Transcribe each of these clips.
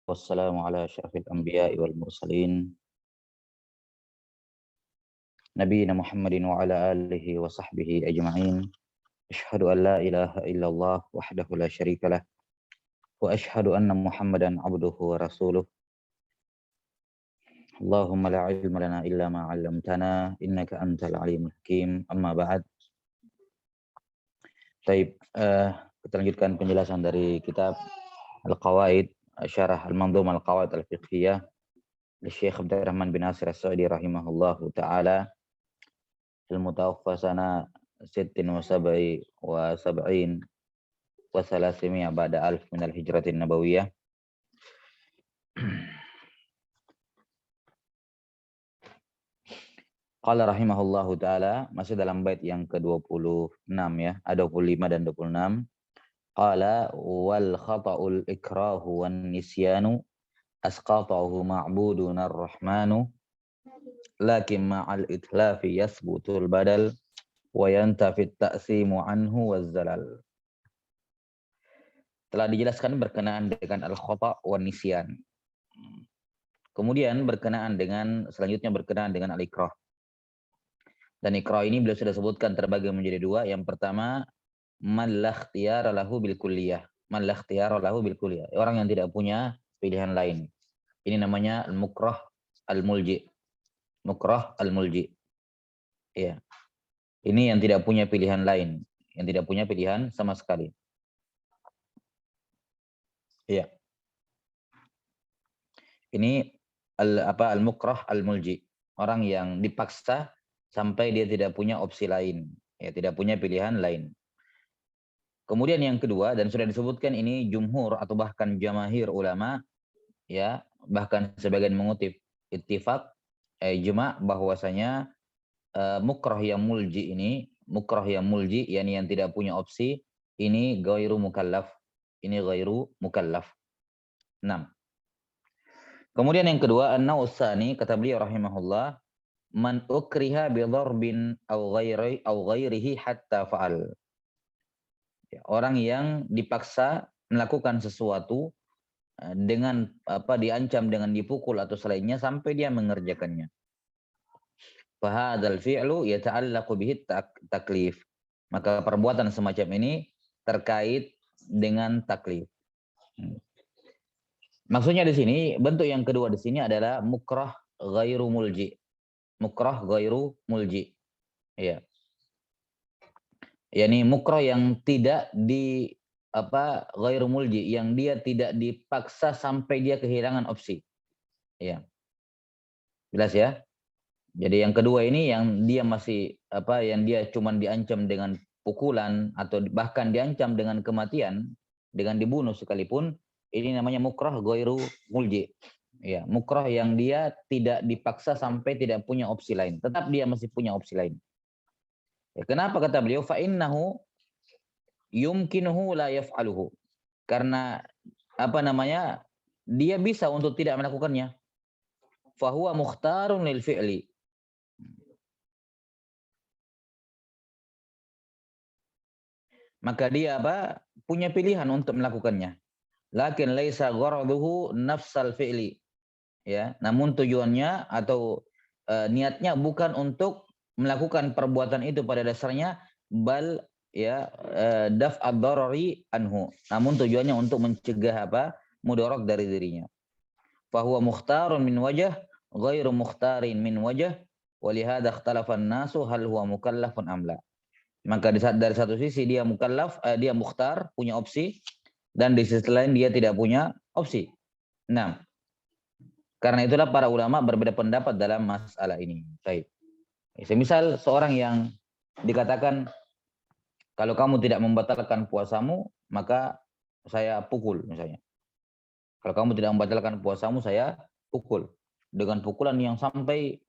wassalamu ala asyrafil anbiya'i wal mursalin nabiyina Muhammadin wa ala alihi wa sahbihi ajma'in. Asyhadu an la ilaha illallah wahdahu la syarikalah wa asyhadu anna Muhammadan abduhu wa rasuluh. Allahumma la ilma lana illa ma 'allamtana innaka antal alimul hakim. Amma ba'd. Baik, kita lanjutkan penjelasan dari kitab Al-Qawaid, Syarah Al-Manzumah Al-Qawaid Al-Fiqhiyah dari Syekh Abdurrahman bin Nasir As-Sa'di rahimahullahu taala. Al-Mutawaffa sana 76 wa 70 wa 300 ba'da alf min al-hijratin nabawiyah. Qala rahimahullahu taala, masih dalam bait yang ke-26 ya, 25 dan 26. Qala wal khata'ul ikrahu wan nisyanu asqatahu ma'buduna ar-rahmanu lakin ma'al itlafi yasbutul badal wa yantafit ta'simu anhu wazzalal. Telah dijelaskan berkenaan dengan al-khata' wan nisyan. Kemudian selanjutnya berkenaan dengan al-ikrah. Dan ikrah ini beliau sudah sebutkan terbagi menjadi dua. Yang pertama, man la ikhtiyara lahu bil kulliyah. Man la ikhtiyara lahu bil kulliyah. Orang yang tidak punya pilihan lain. Ini namanya al-mukrah al-mulji. Mukrah al-mulji. Ya. Ini yang tidak punya pilihan lain, yang tidak punya pilihan sama sekali. Iya. Ini al-mukrah al-mulji. Orang yang dipaksa sampai dia tidak punya opsi lain, ya, tidak punya pilihan lain. Kemudian yang kedua, dan sudah disebutkan ini jumhur atau bahkan jamahir ulama, ya, bahkan sebagian mengutip ittifaq ijma bahwasanya mukrah yang mulji ini, yakni yang tidak punya opsi, ini ghairu mukallaf. Ini ghairu mukallaf. 6. Kemudian yang kedua, an-naus tsani, kata beliau rahimahullah, man ukriha bi dharbin aw ghairihi hatta fa'al. Ya, orang yang dipaksa melakukan sesuatu dengan diancam dengan dipukul atau selainnya sampai dia mengerjakannya. Fa hadzal fi'lu yata'allaqu bihi taklif. Maka perbuatan semacam ini terkait dengan taklif. Maksudnya di sini, bentuk yang kedua di sini adalah mukrah ghairu mulji. Mukrah ghairu mulji. Ya. Yani mukrah yang tidak ghairu mulji, yang dia tidak dipaksa sampai dia kehilangan opsi. Ya. Jelas ya? Jadi yang kedua ini yang dia masih yang dia cuman diancam dengan pukulan atau bahkan diancam dengan kematian, dengan dibunuh sekalipun, ini namanya mukrah ghairu mulji. Ya, mukrah yang dia tidak dipaksa sampai tidak punya opsi lain, tetap dia masih punya opsi lain. Ya, kenapa kata beliau fa innahu yumkinuhu la yaf'aluhu? Karena dia bisa untuk tidak melakukannya. Fa huwa mukhtarun lil fi'li. Maka dia punya pilihan untuk melakukannya. Lakin laisa gharaduhu nafsal fi'li. Ya, namun tujuannya atau niatnya bukan untuk melakukan perbuatan itu pada dasarnya, bal ya daf'ad darari anhu. Namun tujuannya untuk mencegah mudarat dari dirinya. Fa huwa mukhtarun min wajh ghairu mukhtarin min wajh wa li hadza ikhtalafa an-nasu hal huwa mukallafun am la. Maka dari satu sisi dia mukallaf, dia mukhtar, punya opsi, dan di sisi lain dia tidak punya opsi. Nah, karena itulah para ulama berbeda pendapat dalam masalah ini. Baik. Semisal seorang yang dikatakan, kalau kamu tidak membatalkan puasamu, maka saya pukul misalnya. Kalau kamu tidak membatalkan puasamu, saya pukul. Dengan pukulan yang sampai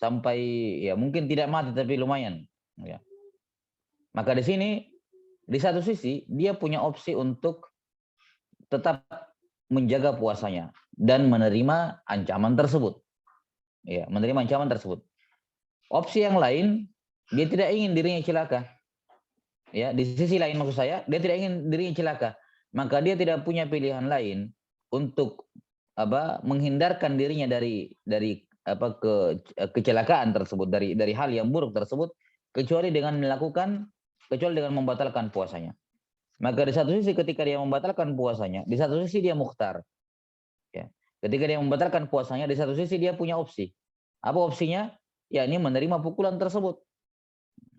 sampai ya mungkin tidak mati tapi lumayan. Ya. Maka di sini di satu sisi dia punya opsi untuk tetap menjaga puasanya dan menerima ancaman tersebut. Ya, menerima ancaman tersebut. Opsi yang lain, dia tidak ingin dirinya celaka. Ya, di sisi lain maksud saya, dia tidak ingin dirinya celaka. Maka dia tidak punya pilihan lain untuk menghindarkan dirinya dari kecelakaan tersebut, dari hal yang buruk tersebut, kecuali dengan membatalkan puasanya. Maka di satu sisi ketika dia membatalkan puasanya, di satu sisi dia mukhtar. Ya. Ketika dia membatalkan puasanya, di satu sisi dia punya opsi. Apa opsinya? Ya, ini menerima pukulan tersebut.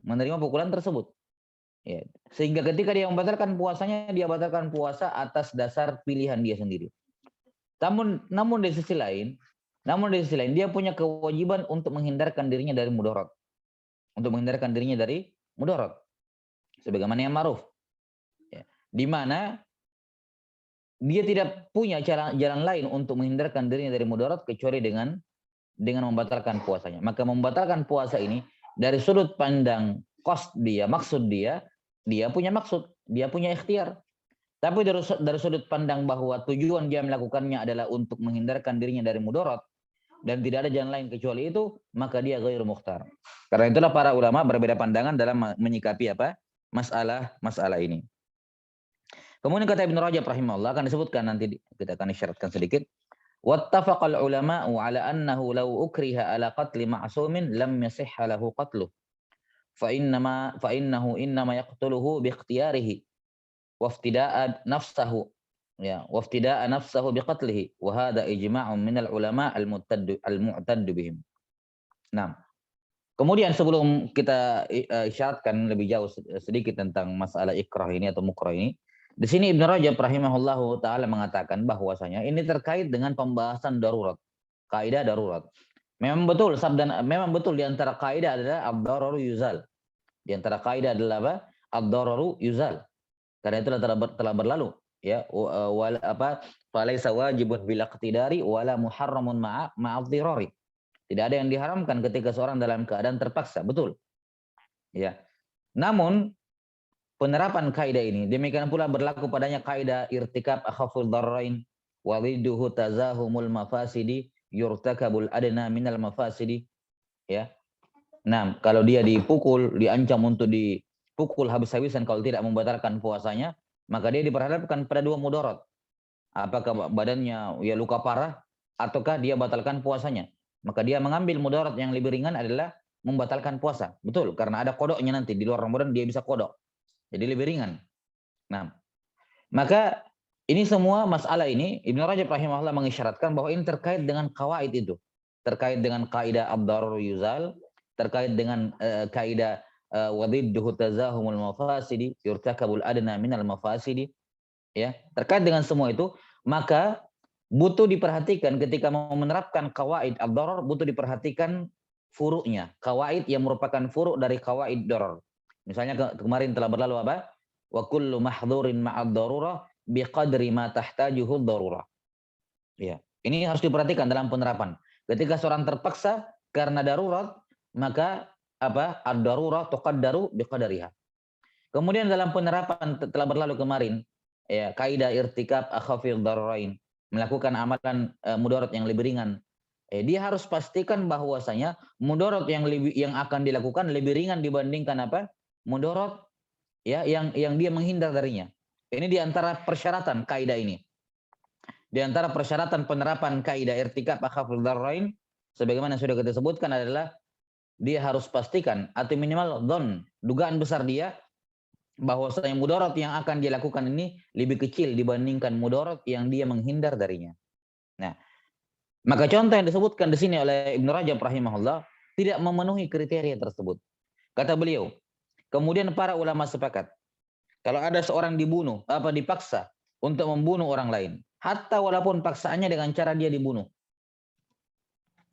Menerima pukulan tersebut. Ya. Sehingga ketika dia membatalkan puasanya, dia batalkan puasa atas dasar pilihan dia sendiri. Namun di sisi lain, dia punya kewajiban untuk menghindarkan dirinya dari mudarat. Untuk menghindarkan dirinya dari mudarat. Sebagaimana yang ma'ruf. Ya. Di mana dia tidak punya jalan lain untuk menghindarkan dirinya dari mudarat kecuali dengan membatalkan puasanya. Maka membatalkan puasa ini dari sudut pandang maksud dia punya maksud, dia punya ikhtiar. Tapi dari sudut pandang bahwa tujuan dia melakukannya adalah untuk menghindarkan dirinya dari mudarat dan tidak ada jalan lain kecuali itu, maka dia ghairu mukhtar. Karena itulah para ulama berbeda pandangan dalam menyikapi masalah ini. Kemudian kata Ibnu Rajab rahimahullah, akan disebutkan nanti, kita akan isyaratkan sedikit. Wattafaqal ulama'u ala annahu law ukriha ala qatli ma'sumin lam yasihha lahu qatluh. Fa innahu innama yaqtuluhu bi ikhtiyarihi waftida'a nafsahu biqatlihi wa hadha ijma'un minal ulama' al-mu'taddu bihim. Nah, kemudian sebelum kita isyaratkan lebih jauh sedikit tentang masalah ikrah ini atau mukrah ini, di sini Ibnu Rajab rahimahullahu taala mengatakan bahwasanya ini terkait dengan pembahasan darurat, kaidah darurat. Memang betul di antara kaidah adalah ad-dararu yuzal. Di antara kaidah adalah apa? Ad-dararu yuzal. Karena itu telah berlalu, ya, falaisa wajibun bil iqtidari wala muharramun ma'adh-dhirari. Tidak ada yang diharamkan ketika seorang dalam keadaan terpaksa, betul. Ya. Namun penerapan kaidah ini demikian pula berlaku padanya kaidah irtikab akhaful darrain wa ridduhu tazahumul mafasidi yurtakabul adna minal mafasidi, ya. Nah, kalau dia diancam untuk dipukul habis-habisan kalau tidak membatalkan puasanya, maka dia diperhadapkan pada dua mudarat. Apakah badannya ya luka parah ataukah dia batalkan puasanya? Maka dia mengambil mudarat yang lebih ringan adalah membatalkan puasa. Betul, karena ada kodoknya nanti di luar Ramadan dia bisa kodok. Jadi lebih ringan. Nah, maka ini semua masalah ini Ibnu Rajab rahimahullah mengisyaratkan bahwa ini terkait dengan kawaid itu. Terkait dengan kaidah ad-darar yuzal, terkait dengan kaidah wadidduhu tazahumul mafasidi yurtakabul adna minal mafasidi, ya. Terkait dengan semua itu, maka butuh diperhatikan ketika mau menerapkan kawaid ad-darar, butuh diperhatikan furu'nya, kawaid yang merupakan furu' dari kawaid darar. Misalnya kemarin telah berlalu apa? Wa kullu mahdhurin ma'ad darurah biqadri ma tahtajuhu darurah. Ya, ini harus diperhatikan dalam penerapan. Ketika seorang terpaksa karena darurat, maka ad-darurah tuqaddaru biqadariha. Kemudian dalam penerapan telah berlalu kemarin, ya, kaidah irtikab akhafil dararain, melakukan amalan mudarat yang lebih ringan. Dia harus pastikan bahwasanya mudarat yang akan dilakukan lebih ringan dibandingkan mudarat, ya, yang dia menghindar darinya. Ini di antara persyaratan kaidah ini. Di antara persyaratan penerapan kaidah irtikab akhafil dararain sebagaimana sudah kita sebutkan adalah dia harus pastikan atau minimal dugaan besar dia bahwasanya mudarat yang akan dia lakukan ini lebih kecil dibandingkan mudarat yang dia menghindar darinya. Nah, maka contoh yang disebutkan di sini oleh Ibnu Rajab rahimahullah tidak memenuhi kriteria tersebut. Kata beliau, kemudian para ulama sepakat kalau ada seorang dipaksa untuk membunuh orang lain, hatta walaupun paksaannya dengan cara dia dibunuh.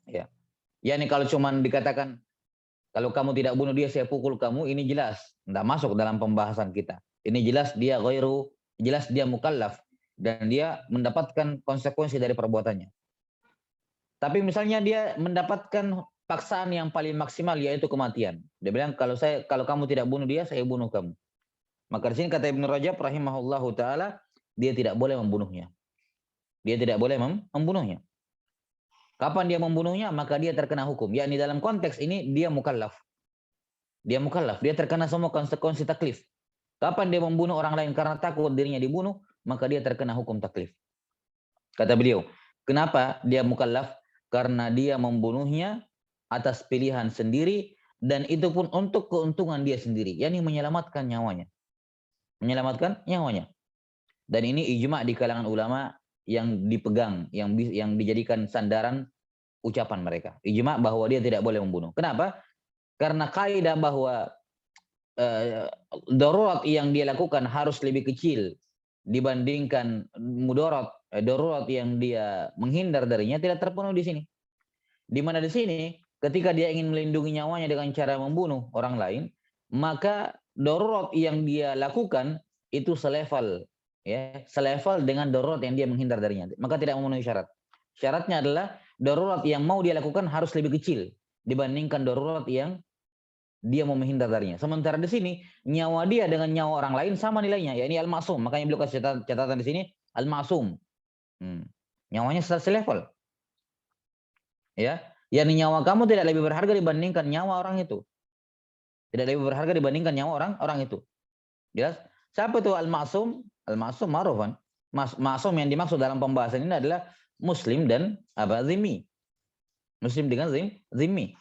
Ya. Yani kalau cuman dikatakan kalau kamu tidak bunuh dia, saya pukul kamu, ini jelas tidak masuk dalam pembahasan kita. Ini jelas dia mukallaf dan dia mendapatkan konsekuensi dari perbuatannya. Tapi misalnya dia mendapatkan paksaan yang paling maksimal yaitu kematian. Dia bilang kalau kamu tidak bunuh dia, saya bunuh kamu. Maka di sini kata Ibnu Rajab rahimahullahu taala, dia tidak boleh membunuhnya. Dia tidak boleh membunuhnya. Kapan dia membunuhnya, maka dia terkena hukum. Yakni dalam konteks ini dia mukallaf. Dia mukallaf, dia terkena semua konsekuensi taklif. Kapan dia membunuh orang lain karena takut dirinya dibunuh, maka dia terkena hukum taklif. Kata beliau, kenapa dia mukallaf? Karena dia membunuhnya atas pilihan sendiri dan itu pun untuk keuntungan dia sendiri, yakni menyelamatkan nyawanya. Menyelamatkan nyawanya. Dan ini ijma di kalangan ulama yang dipegang, yang dijadikan sandaran ucapan mereka. Ijma bahwa dia tidak boleh membunuh. Kenapa? Karena kaidah bahwa darurat yang dia lakukan harus lebih kecil dibandingkan darurat yang dia menghindar darinya tidak terpenuhi di sini. Di mana di sini ketika dia ingin melindungi nyawanya dengan cara membunuh orang lain, maka darurat yang dia lakukan itu selevel dengan darurat yang dia menghindar darinya. Maka tidak memenuhi syarat. Syaratnya adalah darurat yang mau dia lakukan harus lebih kecil dibandingkan darurat yang dia mau menghindar darinya. Sementara di sini nyawa dia dengan nyawa orang lain sama nilainya, yakni al-ma'sum. Makanya beliau kasih catatan di sini al-ma'sum. Nyawanya selevel. Ya, yakni nyawa kamu tidak lebih berharga dibandingkan nyawa orang itu. Tidak lebih berharga dibandingkan nyawa orang itu. Jelas? Siapa itu al-ma'sum? Al-ma'sum ma'ruf kan? Ma'sum yang dimaksud dalam pembahasan ini adalah muslim dan zimmi. Muslim dengan zimmi.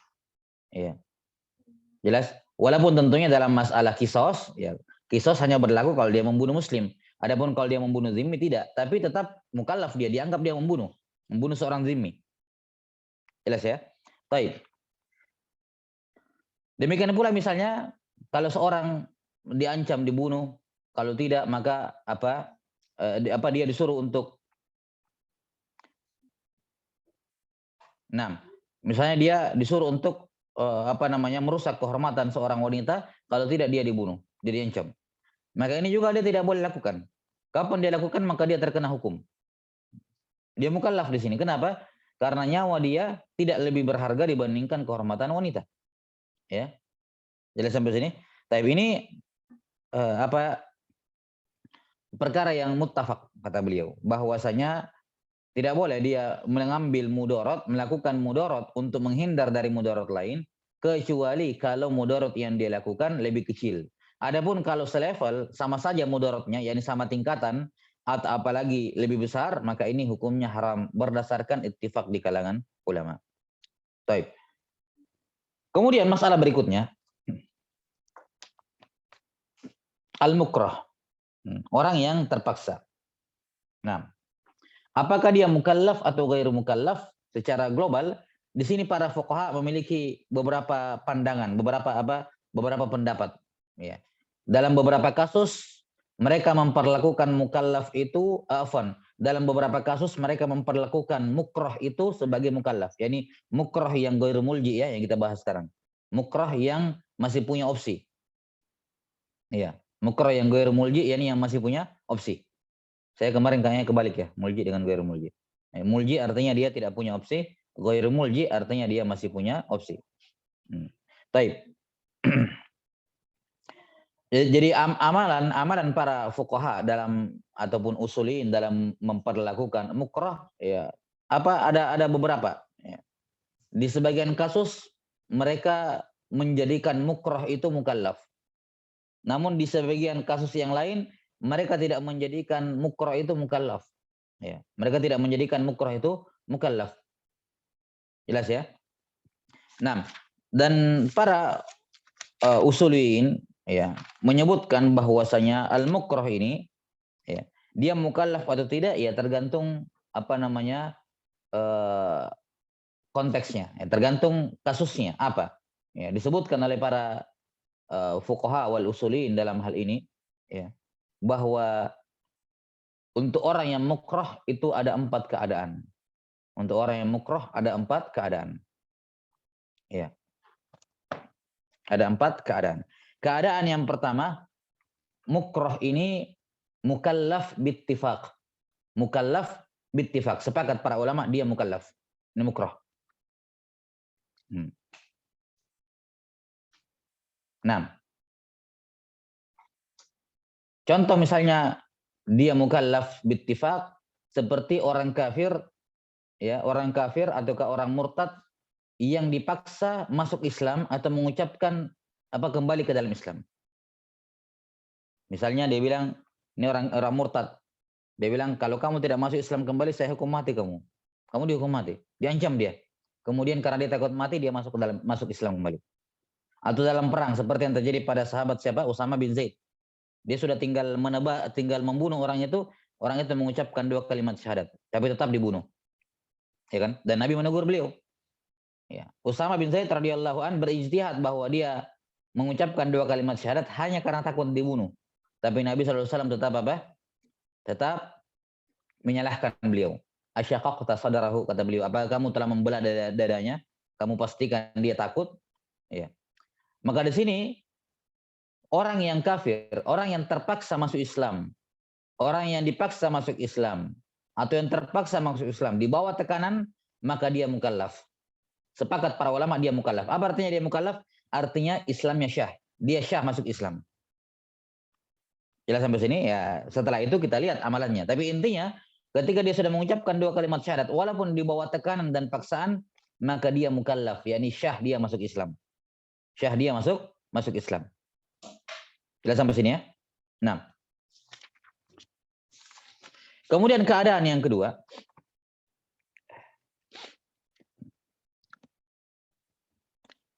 Ya. Jelas? Walaupun tentunya dalam masalah kisos, ya, kisos hanya berlaku kalau dia membunuh muslim. Adapun kalau dia membunuh zimmi tidak, tapi tetap mukallaf dia, dianggap dia membunuh seorang zimmi. Jelas ya? Baik. Demikian pula misalnya kalau seorang diancam dibunuh, kalau tidak maka dia disuruh untuk misalnya dia disuruh untuk merusak kehormatan seorang wanita, kalau tidak dia dibunuh, dia diancam. Maka ini juga dia tidak boleh lakukan. Kapan dia lakukan maka dia terkena hukum. Dia mukallaf di sini. Kenapa? Karena nyawa dia tidak lebih berharga dibandingkan kehormatan wanita. Ya. Jelas sampai sini? Tapi ini perkara yang muttafaq kata beliau, bahwasanya tidak boleh dia mengambil mudarat, melakukan mudarat untuk menghindar dari mudarat lain, kecuali kalau mudarat yang dia lakukan lebih kecil. Adapun kalau selevel, sama saja mudaratnya, yakni sama tingkatan, atau apalagi lebih besar, maka ini hukumnya haram berdasarkan ittifaq di kalangan ulama. Baik. Kemudian masalah berikutnya, al-mukrah, orang yang terpaksa. Nah, apakah dia mukallaf atau ghairu mukallaf secara global? Di sini para fuqaha memiliki beberapa pandangan, beberapa pendapat. Ya. Dalam beberapa kasus mereka memperlakukan mukallaf itu dalam beberapa kasus mereka memperlakukan mukrah itu sebagai mukallaf. Yani mukrah yang ghairu mulji ya yang kita bahas sekarang. Mukrah yang masih punya opsi. Iya, mukrah yang ghairu mulji yani yang masih punya opsi. Saya kemarin kayaknya kebalik ya, mulji dengan ghairu mulji. Mulji artinya dia tidak punya opsi, ghairu mulji artinya dia masih punya opsi. Baik. Jadi amalan para fuqaha dalam ataupun usulin dalam memperlakukan mukrah ya ada beberapa ya. Di sebagian kasus mereka menjadikan mukrah itu mukallaf. Namun di sebagian kasus yang lain mereka tidak menjadikan mukrah itu mukallaf. Ya, mereka tidak menjadikan mukrah itu mukallaf. Jelas ya? Nah, dan para usulin ya menyebutkan bahwasanya al-mukrah ini ya, dia mukallaf atau tidak ya tergantung konteksnya, ya, tergantung kasusnya apa. Ya, disebutkan oleh para fuqaha wal usulin dalam hal ini ya bahwa untuk orang yang mukrah itu ada 4 keadaan. Untuk orang yang mukrah ada 4 keadaan. Ya. Ada 4 keadaan. Keadaan yang pertama, mukrah ini mukallaf bittifaq. Mukallaf bittifaq. Sepakat para ulama dia mukallaf. Ini mukrah. Nah. Contoh misalnya dia mukallaf bittifaq seperti orang kafir ya, orang kafir ataukah orang murtad yang dipaksa masuk Islam atau mengucapkan kembali ke dalam Islam. Misalnya dia bilang ini orang murtad. Dia bilang, kalau kamu tidak masuk Islam kembali, saya hukum mati kamu. Kamu dihukum mati. Diancam dia. Kemudian karena dia takut mati, dia masuk Islam kembali. Atau dalam perang, seperti yang terjadi pada sahabat siapa? Usama bin Zaid. Dia sudah tinggal membunuh orang itu mengucapkan 2 kalimat syahadat, tapi tetap dibunuh. Ya kan? Dan Nabi menegur beliau. Ya. Usama bin Zaid radhiyallahu an berijtihad bahwa dia mengucapkan 2 kalimat syahadat hanya karena takut dibunuh. Tapi Nabi SAW tetap apa? Tetap menyalahkan beliau. Asyaqaqta sadarahu, kata beliau. Apakah kamu telah membelah dadanya? Kamu pastikan dia takut? Ya. Maka di sini orang yang kafir, orang yang terpaksa masuk Islam, orang yang dipaksa masuk Islam, atau yang terpaksa masuk Islam di bawah tekanan, maka dia mukallaf. Sepakat para ulama dia mukallaf. Apa artinya dia mukallaf? Artinya Islamnya syah. Dia syah masuk Islam. Jelas sampai sini? Ya, setelah itu kita lihat amalannya. Tapi intinya, ketika dia sudah mengucapkan 2 kalimat syahadat, walaupun di bawah tekanan dan paksaan, maka dia mukallaf, yakni syah dia masuk Islam. Syah dia masuk Islam. Jelas sampai sini ya? Nah. Kemudian keadaan yang kedua.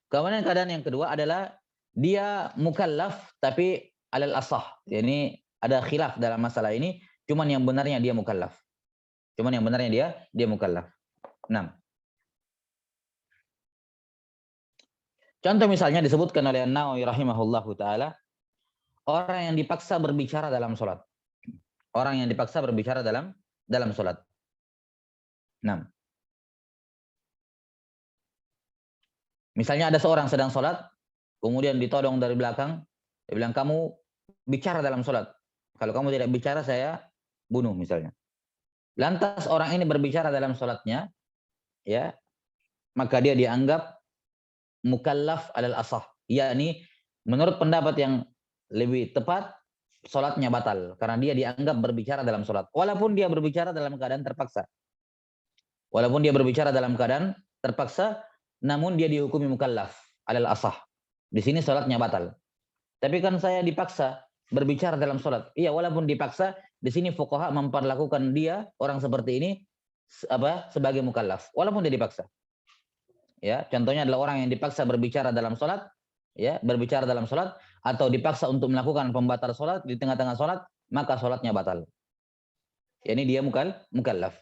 Kemudian keadaan yang kedua adalah dia mukallaf tapi alal asah. Jadi ada khilaf dalam masalah ini, cuman yang benarnya dia mukallaf. Cuman yang benarnya dia mukallaf. 6. Contoh misalnya disebutkan oleh An-Nawawi rahimahullahu taala, orang yang dipaksa berbicara dalam salat. Orang yang dipaksa berbicara dalam salat. 6. Misalnya ada seorang sedang sholat, kemudian ditodong dari belakang, dia bilang, kamu bicara dalam sholat. Kalau kamu tidak bicara, saya bunuh misalnya. Lantas orang ini berbicara dalam sholatnya, ya, maka dia dianggap mukallaf alal asah. Yakni menurut pendapat yang lebih tepat, sholatnya batal. Karena dia dianggap berbicara dalam sholat. Walaupun dia berbicara dalam keadaan terpaksa. Walaupun dia berbicara dalam keadaan terpaksa, namun dia dihukumi mukallaf alal asah. Di sini sholatnya batal. Tapi kan saya dipaksa berbicara dalam sholat. Iya, walaupun dipaksa, di sini fuqaha memperlakukan dia orang seperti ini sebagai mukallaf, walaupun dia dipaksa. Ya, contohnya adalah orang yang dipaksa berbicara dalam sholat, ya, berbicara dalam sholat, atau dipaksa untuk melakukan pembatal sholat di tengah-tengah sholat, maka sholatnya batal. Ya, ini dia mukallaf.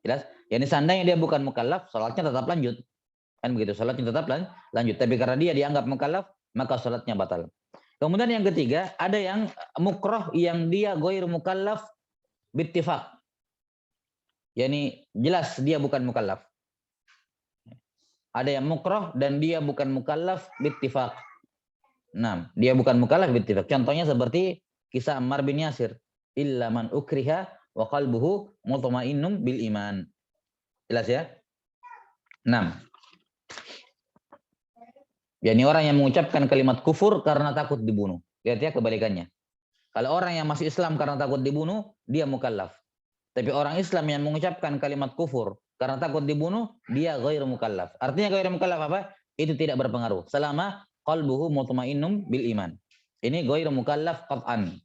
Jelas? Ya, ini seandainya dia bukan mukallaf, sholatnya tetap lanjut. Kan begitu, sholatnya tetap lanjut. Tapi karena dia dianggap mukallaf, maka sholatnya batal. Kemudian yang ketiga, ada yang mukroh yang dia ghair mukallaf bittifaq. Yani jelas dia bukan mukallaf. Ada yang mukroh dan dia bukan mukallaf bittifaq. Nah, dia bukan mukallaf bittifaq. Contohnya seperti kisah Ammar bin Yasir. Illa man ukriha wa qalbuhu mutmainnun bil iman. Jelas ya? 6. Yani orang yang mengucapkan kalimat kufur karena takut dibunuh. Lihat ya kebalikannya. Kalau orang yang masih Islam karena takut dibunuh, dia mukallaf. Tapi orang Islam yang mengucapkan kalimat kufur karena takut dibunuh, dia ghair mukallaf. Artinya ghair mukallaf apa? Itu tidak berpengaruh. Selama qalbuhu mutmainnun bil iman. Ini ghair mukallaf qat'an.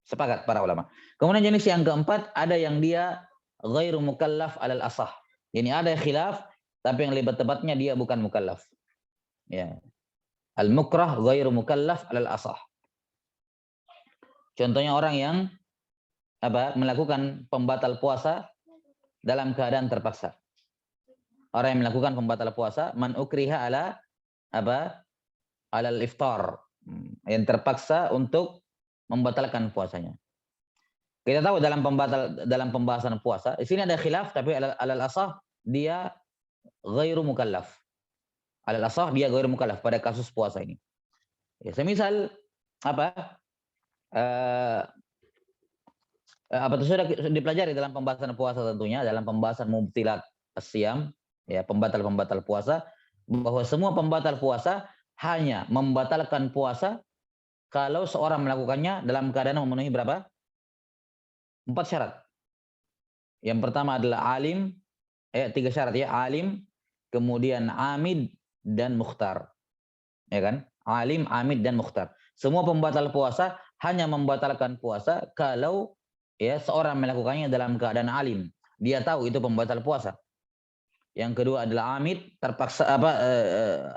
Sepakat para ulama. Kemudian jenis yang keempat, ada yang dia ghair mukallaf alal asah. Ini ada khilaf, tapi yang lebih tepatnya dia bukan mukallaf. Ya. Al-mukrah ghairu mukallaf alal asah. Contohnya orang yang melakukan pembatal puasa dalam keadaan terpaksa. Orang yang melakukan pembatal puasa man ukriha ala alal iftar, yang terpaksa untuk membatalkan puasanya. Kita tahu dalam pembahasan puasa, di sini ada khilaf, tapi alal asah dia ghairu mukallaf. Alal asah dia ghair mukallaf pada kasus puasa ini. Ya, semisal itu sudah dipelajari dalam pembahasan puasa tentunya, dalam pembahasan mubtilat as-siyam, ya, pembatal-pembatal puasa, bahwa semua pembatal puasa hanya membatalkan puasa kalau seorang melakukannya dalam keadaan memenuhi berapa? 4 syarat. Yang pertama adalah alim, 3 syarat ya, alim, kemudian amid, dan mukhtar. Ya kan? Alim, amid, dan mukhtar. Semua pembatal puasa hanya membatalkan puasa kalau ya seorang melakukannya dalam keadaan alim, dia tahu itu pembatal puasa. Yang kedua adalah amid, terpaksa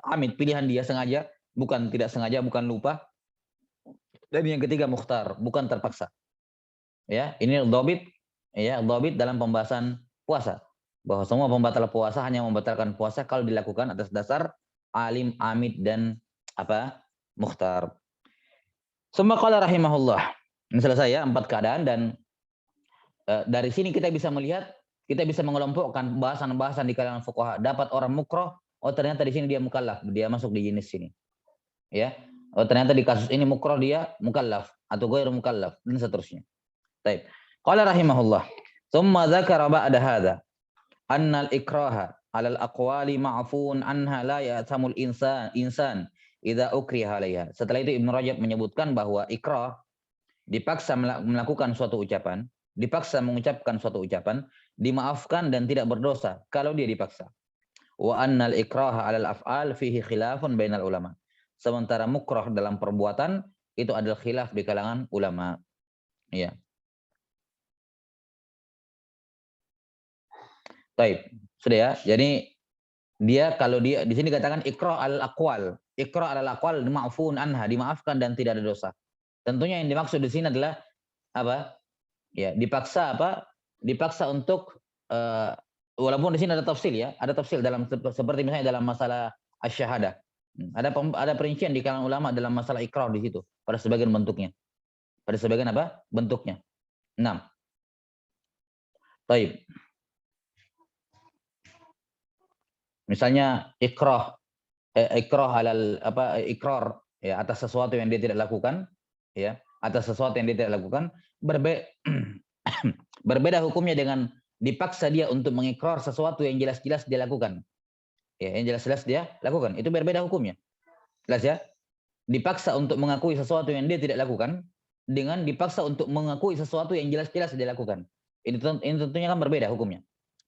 amid pilihan dia sengaja, bukan tidak sengaja, bukan lupa. Dan yang ketiga mukhtar, bukan terpaksa. Ya, ini dhabit, ya, dhabit dalam pembahasan puasa. Bahwa semua pembatal puasa hanya membatalkan puasa kalau dilakukan atas dasar alim, amid dan mukhtar. Summa qala rahimahullah. Ini selesai ya 4 keadaan, dan dari sini kita bisa melihat, kita bisa mengelompokkan bahasan-bahasan di kalangan fuqaha. Dapat orang mukroh, oh ternyata di sini dia mukallaf, dia masuk di jenis sini. Ya. Oh ternyata di kasus ini mukroh dia mukallaf atau ghairu mukallaf dan seterusnya. Baik. Qala rahimahullah. Tsumma dzakara ba'da hadza anna al-ikraha 'ala al-aqwali ma'fun anha la ya'tamul insan idza ukriha 'alaiha. Setelah itu Ibnu Rajab menyebutkan bahwa ikrah, dipaksa melakukan suatu ucapan, dipaksa mengucapkan suatu ucapan, dimaafkan dan tidak berdosa kalau dia dipaksa. Wa annal ikraha 'alal af'al fihi khilafun bainal ulama. Sementara mukrah dalam perbuatan itu adalah khilaf di kalangan ulama. Iya. Baik, sudah ya. Jadi dia kalau dia di sini katakan ikrah 'alal aqwal. Ikrah 'alal aqwal ma'fun anha, dimaafkan dan tidak ada dosa. Tentunya yang dimaksud di sini adalah apa? Ya, dipaksa dipaksa untuk walaupun di sini ada tafsil ya, ada tafsil dalam seperti misalnya dalam masalah asy-syahadah. Ada perincian di kalangan ulama dalam masalah ikrar di situ pada sebagian bentuknya. Pada sebagian bentuknya. 6. Baik. Misalnya ikrah alal ikrar ya atas sesuatu yang dia tidak lakukan, ya, atas sesuatu yang dia tidak lakukan, berbeda hukumnya dengan dipaksa dia untuk mengikrar sesuatu yang jelas-jelas dia lakukan. Ya, yang jelas-jelas dia lakukan, itu berbeda hukumnya. Jelas ya? Dipaksa untuk mengakui sesuatu yang dia tidak lakukan dengan dipaksa untuk mengakui sesuatu yang jelas-jelas dia lakukan. Ini tentunya kan berbeda hukumnya.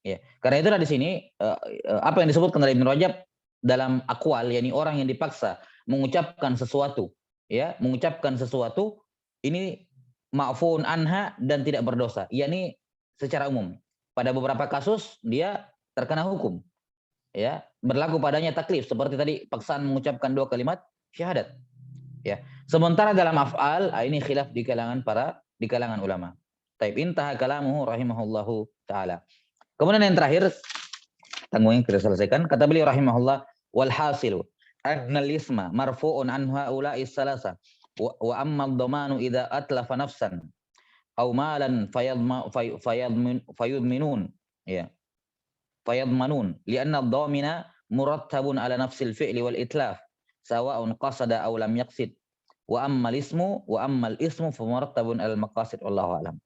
Ya, karena itulah di sini apa yang disebutkan oleh Ibnu Rajab dalam akwal, yakni orang yang dipaksa mengucapkan sesuatu, ya, mengucapkan sesuatu ini ma'fun anha dan tidak berdosa, yakni secara umum. Pada beberapa kasus dia terkena hukum, ya, berlaku padanya taklif seperti tadi paksaan mengucapkan 2 kalimat syahadat. Ya. Sementara dalam af'al ini khilaf di kalangan ulama. Taib intaha kalamuhu rahimahullahu taala. Kemudian yang terakhir, tanggung yang kita selesaikan, kata beliau rahimahullah, wal hasilu annal isma marfu'un an haula'i salasa wa amma ad-dhamanu idza atlafa nafsan aw malan fayadminun, ya, fayadmanun li'anna ad-dhamina murattabun ala nafsil fi'li wal itlaf sawa'un qasada aw lam yaqsid wa ammal ismu fa murattabun al maqasid wallahu alam.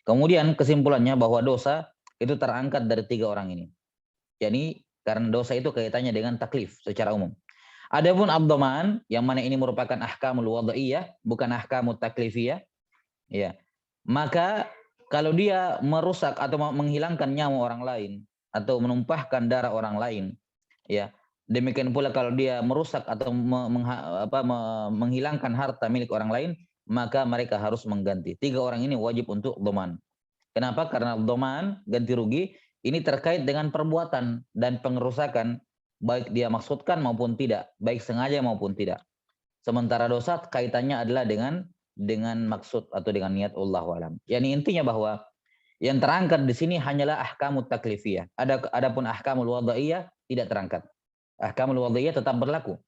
Kemudian kesimpulannya bahwa dosa itu terangkat dari 3 orang ini. Jadi karena dosa itu kaitannya dengan taklif secara umum. Adapun abdoman yang mana ini merupakan ahkamul wada'iyah, bukan ahkamut taklifiyah, ya. Maka kalau dia merusak atau menghilangkan nyawa orang lain atau menumpahkan darah orang lain, ya. Demikian pula kalau dia merusak atau menghilangkan harta milik orang lain, maka mereka harus mengganti. 3 orang ini wajib untuk doman. Kenapa? Karena doman, ganti rugi, ini terkait dengan perbuatan dan pengerusakan, baik dia maksudkan maupun tidak, baik sengaja maupun tidak. Sementara dosa kaitannya adalah dengan maksud atau dengan niat, Allahu a'lam. Yani intinya bahwa yang terangkat di sini hanyalah ahkamut taklifiyah. Adapun ahkamul wada'iyah tidak terangkat. Ahkamul wada'iyah tetap berlaku.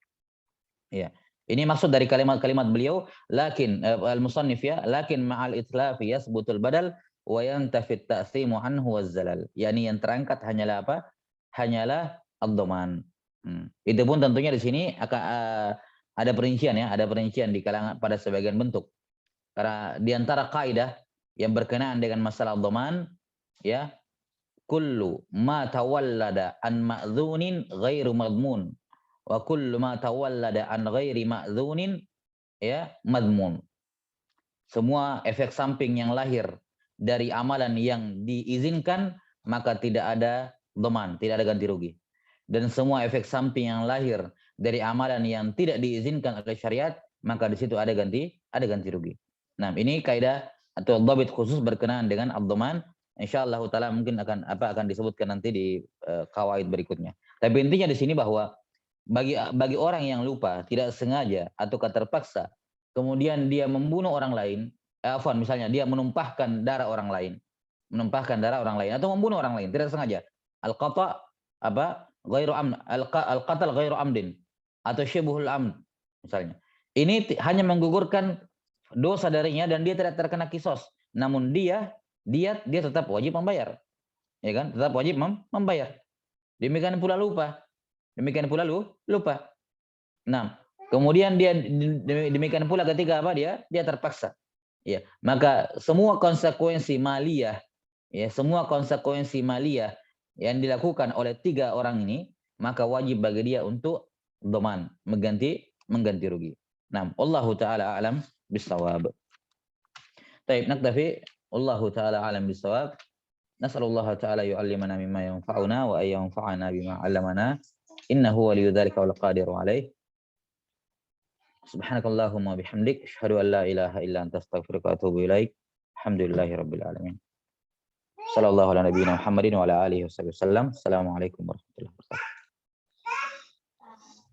Ya. Ini maksud dari kalimat-kalimat beliau, lakin al-musannif ya, lakin ma'al itlafi yasbutul badal wa yantafit ta'thimu anhu wazzalal. Yani yang terangkat hanyalah apa? Hanyalah ad-dhaman. Itu pun tentunya di sini akan ada perincian ya, ada perincian di kalangan pada sebagian bentuk. Karena di antara kaidah yang berkenaan dengan masalah ad-dhaman ya, kullu ma tawallada an ma'dzunin ghairu madmun wa kullu ma tawallada an ghairi ma'dzunin ya madmun. Semua efek samping yang lahir dari amalan yang diizinkan maka tidak ada dhaman, tidak ada ganti rugi. Dan semua efek samping yang lahir dari amalan yang tidak diizinkan oleh syariat maka di situ ada ganti rugi. Nah, ini kaidah atau dhabit khusus berkenaan dengan ad-dhaman. Insyaallah taala mungkin akan disebutkan nanti di kawaid berikutnya. Tapi intinya di sini bahwa bagi orang yang lupa, tidak sengaja atau terpaksa, kemudian dia membunuh orang lain, misalnya dia menumpahkan darah orang lain, atau membunuh orang lain tidak sengaja. Al-qata ghairu amd, al-qatl ghairu amdin atau syibhul amd misalnya. Ini hanya menggugurkan dosa darinya dan dia tidak terkena kisos. Namun dia tetap wajib membayar. Ya kan? Tetap wajib membayar. Demikian pula lupa. Nah, kemudian dia demikian pula ketika dia terpaksa. Ya, maka semua konsekuensi maliyah yang dilakukan oleh 3 orang ini, maka wajib bagi dia untuk dhaman, mengganti rugi. Nah, wallahu taala a'lam bis-shawab. Baik, naktafi. Wallahu taala a'lam bis-shawab. Nas'alullah ta'ala yu'allimana mimma yanfa'una wa ayyanfa'ana bima 'allamana. Innahu waliyyu dzalika wal qadiru 'alaih. Subhanakallahumma bihamdik asyhadu an la ilaha illa anta astaghfiruka wa atubu ilaik. Alhamdulillahirabbil alamin. Sallallahu ala nabiyina Muhammadin wa ala alihi wasallam. Assalamualaikum warahmatullahi wabarakatuh.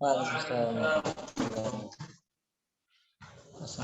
Waalaikumsalam.